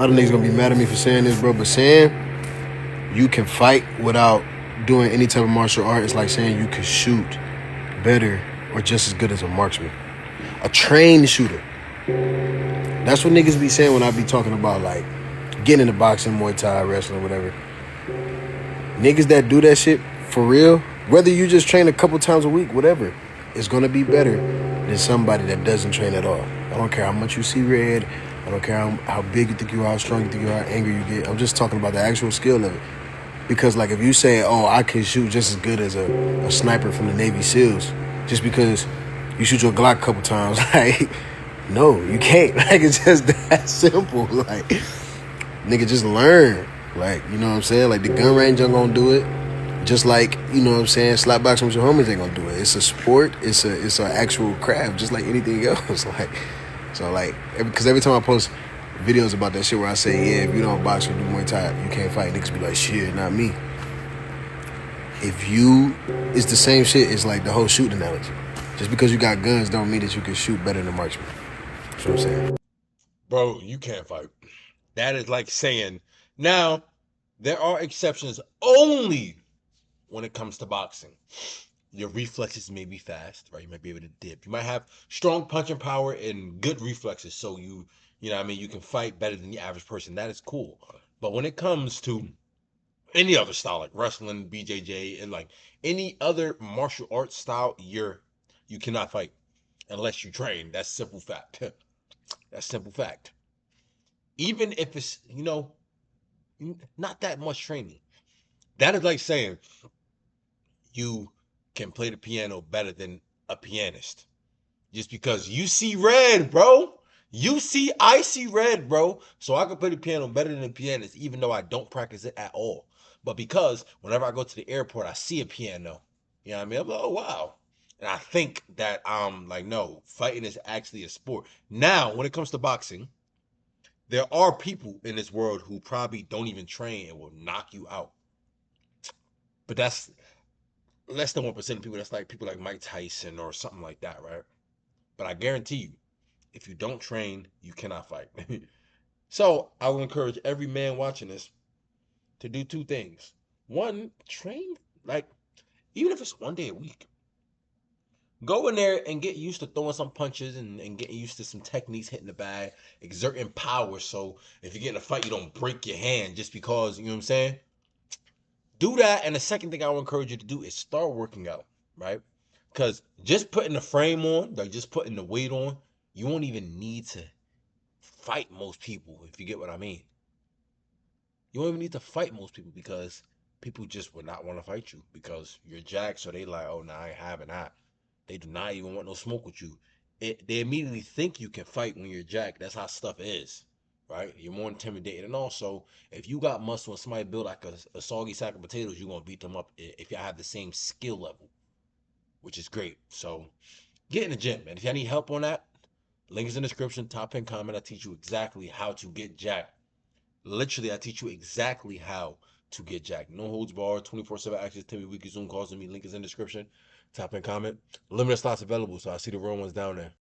A lot of niggas gonna be mad at me for saying this, bro, but saying you can fight without doing any type of martial art is like saying you can shoot better or just as good as a marksman. A trained shooter. That's what niggas be saying when I be talking about like getting into boxing, Muay Thai, wrestling, whatever. Niggas that do that shit for real, whether you just train a couple times a week, whatever, is gonna be better than somebody that doesn't train at all. I don't care how much you see red. I don't care how big you think you are, how strong you think you are, how angry you get. I'm just talking about the actual skill of it. Because like if you say, oh, I can shoot just as good as a sniper from the Navy SEALs, just because you shoot your Glock a couple times, like, no, you can't. Like, it's just that simple. Like, nigga, just learn. Like, you know what I'm saying? Like, the gun range ain't gonna do it. Just like, you know what I'm saying, slap boxing with your homies ain't gonna do it. It's a sport. It's an actual craft, just like anything else. Like, so like, because every time I post videos about that shit where I say, yeah, if you don't box or do Muay Thai, you can't fight. Niggas be like, shit, not me. It's the same shit as like the whole shooting analogy. Just because you got guns don't mean that you can shoot better than a marksman. That's what I'm saying. Bro, you can't fight. That is like saying, now, there are exceptions only when it comes to boxing. Your reflexes may be fast, right? You might be able to dip. You might have strong punching power and good reflexes, so you know what I mean, you can fight better than the average person. That is cool. But when it comes to any other style like wrestling, BJJ, and like any other martial arts style, you cannot fight unless you train. That's simple fact. That's simple fact. Even if it's, not that much training. That is like saying you can play the piano better than a pianist. Just because you see red, bro. I see red, bro. So I can play the piano better than a pianist, even though I don't practice it at all. But because whenever I go to the airport, I see a piano. You know what I mean? I'm like, oh wow. And I think that like, no, fighting is actually a sport. Now, when it comes to boxing, there are people in this world who probably don't even train and will knock you out. But that's less than 1% of people. That's like people like Mike Tyson or something like that, right? But I guarantee you, if you don't train, you cannot fight. So I will encourage every man watching this to do two things. One, train, like, even if it's 1 day a week. Go in there and get used to throwing some punches and getting used to some techniques hitting the bag, exerting power. So if you get in a fight, you don't break your hand just because, you know what I'm saying? Do that. And the second thing I will encourage you to do is start working out, right? Because just putting the frame on, like just putting the weight on, you won't even need to fight most people, if you get what I mean. You don't even need to fight most people because people just would not want to fight you because you're jacked. So they like, oh, nah, I ain't having that. They do not even want no smoke with you. They immediately think you can fight when you're jacked. That's how stuff is, right? You're more intimidated. And also, if you got muscle and somebody built like a soggy sack of potatoes, you're going to beat them up if y'all have the same skill level, which is great. So get in the gym, man. If you need help on that, link is in the description, top pin comment. I teach you exactly how to get jacked. Literally, I teach you exactly how to get jacked. No holds barred, 24/7 access to me, weekly Zoom calls with me. Link is in the description. Top and comment. Limited slots available, so I see the real ones down there.